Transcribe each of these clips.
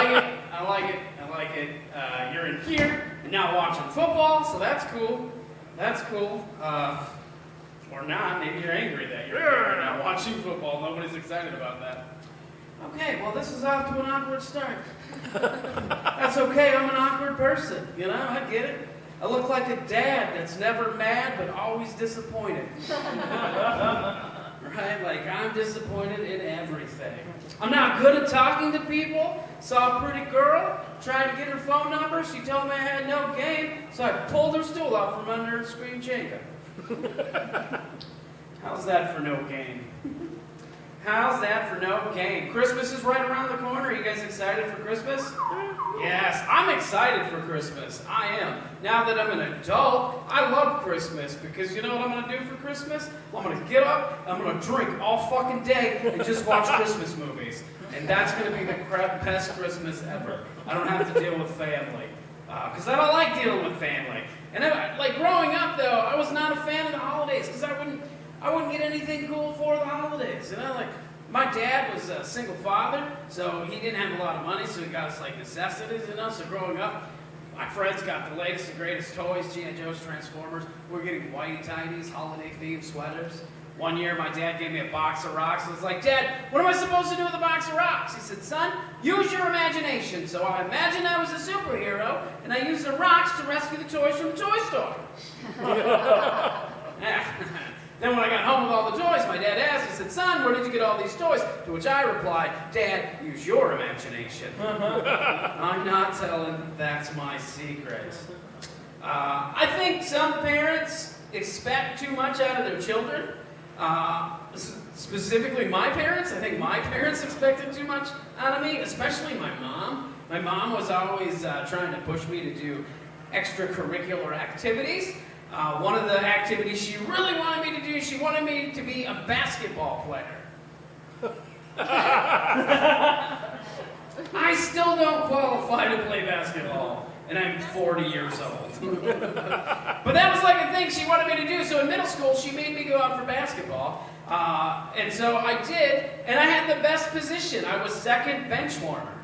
like it. I like it. I like it. You're in here and now watching football, so that's cool. That's cool. Or not. Maybe you're angry that you're here and not watching football. Nobody's excited about that. Okay, well, this is off to an awkward start. That's okay. I'm an awkward person. You know, I get it. I look like a dad that's never mad but always disappointed. Right? Like, I'm disappointed in everything. I'm not good at talking to people. Saw a pretty girl, tried to get her phone number. She told me I had no game, so I pulled her stool out from under her and screamed, Jacob. How's that for no game? How's that for no game? Christmas is right around the corner. Are you guys excited for Christmas? Yes, I'm excited for Christmas. I am. Now that I'm an adult, I love Christmas because you know what I'm going to do for Christmas? I'm going to get up, I'm going to drink all fucking day and just watch Christmas movies. And that's going to be the best Christmas ever. I don't have to deal with family because I don't like dealing with family. And like growing up, though, I was not a fan of the holidays because I wouldn't get anything cool for the holidays. You know, like my dad was a single father, so he didn't have a lot of money, so he got us like necessities, you know. So growing up, my friends got the latest and greatest toys, G.I. Joe's, Transformers. We're getting whitey-tidies, holiday-themed sweaters. One year, my dad gave me a box of rocks. I was like, Dad, what am I supposed to do with a box of rocks? He said, son, use your imagination. So I imagined I was a superhero, and I used the rocks to rescue the toys from the toy store. Then when I got home with all the toys, my dad asked, he said, son, where did you get all these toys? To which I replied, Dad, use your imagination. I'm not telling, that's my secret. I think some parents expect too much out of their children. Specifically my parents. I think my parents expected too much out of me, especially my mom. My mom was always trying to push me to do extracurricular activities. One of the activities she really wanted me to do, she wanted me to be a basketball player. I still don't qualify to play basketball, and I'm 40 years old. But that was like a thing she wanted me to do, so in middle school, she made me go out for basketball, and so I did, and I had the best position. I was second bench warmer.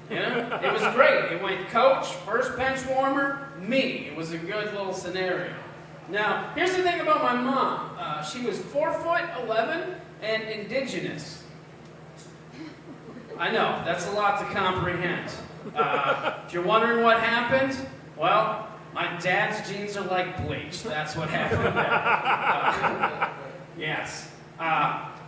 You know? It was great. It went coach, first bench warmer, me. It was a good little scenario. Now, here's the thing about my mom. She was 4'11" and indigenous. I know, that's a lot to comprehend. If you're wondering what happened, well, my dad's genes are like bleach. That's what happened there. Yes.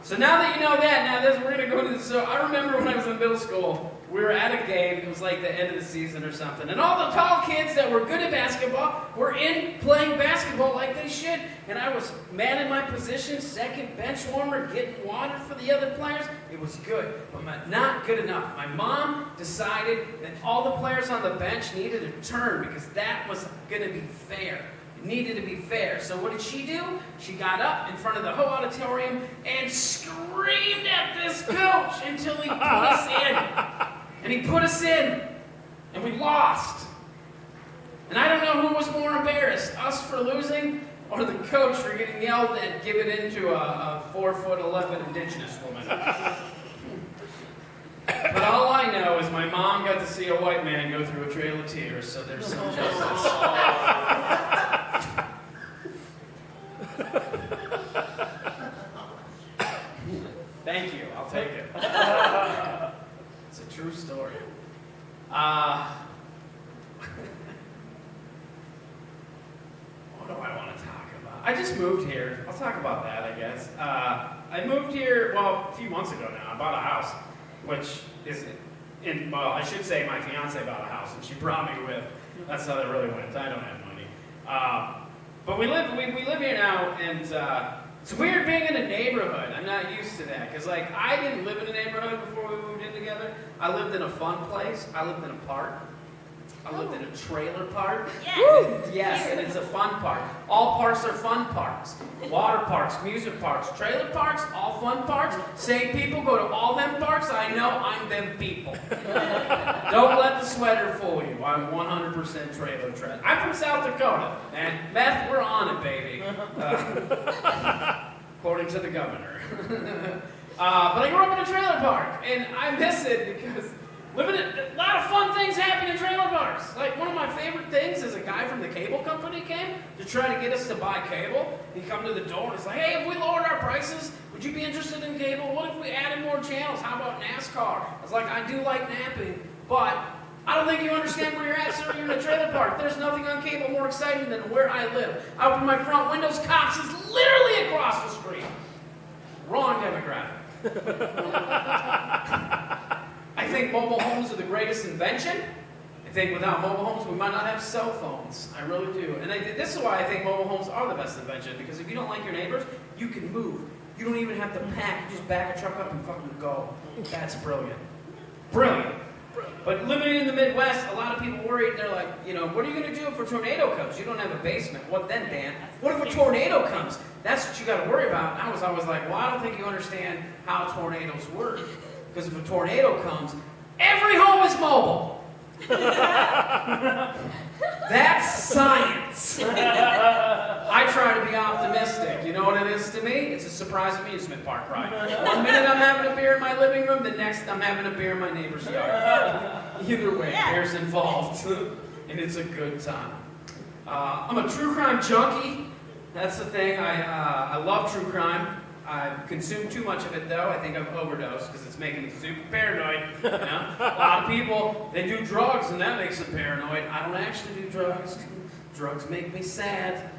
So now that you know that, we're going to go to this. So I remember when I was in middle school, we were at a game. It was like the end of the season or something. And all the tall kids that were good at basketball were in playing basketball like they should. And I was man in my position, second bench warmer, getting water for the other players. It was good, but not good enough. My mom decided that all the players on the bench needed a turn because that was going to be fair. Needed to be fair. So what did she do? She got up in front of the whole auditorium and screamed at this coach until he put us in. And he put us in. And we lost. And I don't know who was more embarrassed, us for losing or the coach for getting yelled at, giving in to a 4'11" indigenous woman. But all I know is my mom got to see a white man go through a trail of tears, so there's some justice. Thank you. I'll take it. It's a true story. What do I want to talk about? I just moved here. I'll talk about that, I guess. I moved here, well, a few months ago now. I bought a house, which is, I should say my fiance bought a house, and she brought me with. That's how that really went. I don't have money. But we live here now, and it's weird being in a neighborhood. I'm not used to that, because like I didn't live in a neighborhood before we moved in together. I lived in a fun place. I lived in a park. I lived in a trailer park. Yes. Yes, and it's a fun park. All parks are fun parks. Water parks, music parks, trailer parks, all fun parks. Same people go to all them parks. I know I'm them people. Don't let the sweater fool you. I'm 100% trailer trash. I'm from South Dakota, and meth, we're on it, baby. According to the governor. But I grew up in a trailer park, and I miss it because A lot of fun things happen in trailer parks. Like, one of my favorite things is a guy from the cable company came to try to get us to buy cable. He come to the door and he's like, hey, if we lowered our prices, would you be interested in cable? What if we added more channels? How about NASCAR? I was like, I do like napping, but I don't think you understand where you're at, sir. You're in a trailer park. There's nothing on cable more exciting than where I live. I open my front windows, cops is literally across the street. Wrong demographic. I think mobile homes are the greatest invention. I think without mobile homes, we might not have cell phones. I really do. And this is why I think mobile homes are the best invention, because if you don't like your neighbors, you can move. You don't even have to pack. You just back a truck up and fucking go. That's brilliant. Brilliant. But living in the Midwest, a lot of people worried. They're like, you know, what are you going to do if a tornado comes? You don't have a basement. What then, Dan? What if a tornado comes? That's what you got to worry about. I was always like, well, I don't think you understand how tornadoes work. Because if a tornado comes, every home is mobile. That's science. I try to be optimistic. You know what it is to me? It's a surprise amusement park ride. 1 minute I'm having a beer in my living room, the next I'm having a beer in my neighbor's yard. Either way, beer's involved, and it's a good time. I'm a true crime junkie. That's the thing. I love true crime. I've consumed too much of it, though. I think I've overdosed because it's making me super paranoid. You know? A lot of people, they do drugs, and that makes them paranoid. I don't actually do drugs. Drugs make me sad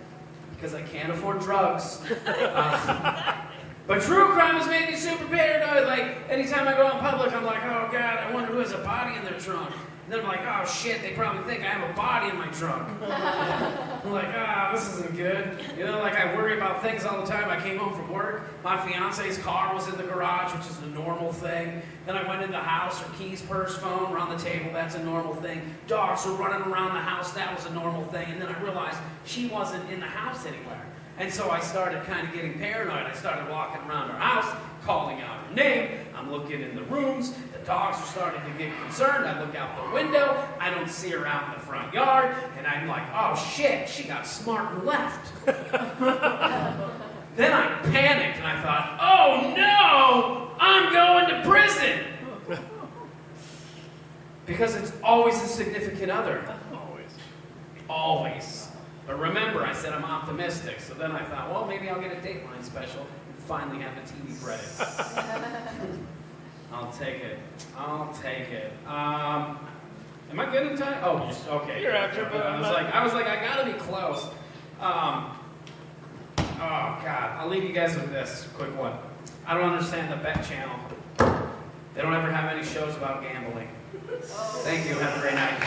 because I can't afford drugs. But true crime has made me super paranoid. Like, anytime I go out in public, I'm like, oh, God, I wonder who has a body in their trunk. And then I'm like, oh, shit, they probably think I have a body in my trunk. I'm like, this isn't good. You know, like, I worry about things all the time. I came home from work. My fiance's car was in the garage, which is a normal thing. Then I went in the house. Her keys, purse, phone were on the table. That's a normal thing. Dogs were running around the house. That was a normal thing. And then I realized she wasn't in the house anywhere. And so I started kind of getting paranoid. I started walking around her house, calling out her name. I'm looking in the rooms. The dogs are starting to get concerned. I look out the window. I don't see her out in the front yard. And I'm like, oh, shit, she got smart and left. Then I panicked and I thought, oh, no, I'm going to prison. Because it's always a significant other. Always. But remember, I said I'm optimistic, so then I thought, well, maybe I'll get a Dateline special and finally have the TV credits. I'll take it. Am I good in time? Oh, just, okay. You're after, but I was like, I gotta be close. Oh, God. I'll leave you guys with this quick one. I don't understand the Bet Channel. They don't ever have any shows about gambling. Thank you. Have a great night.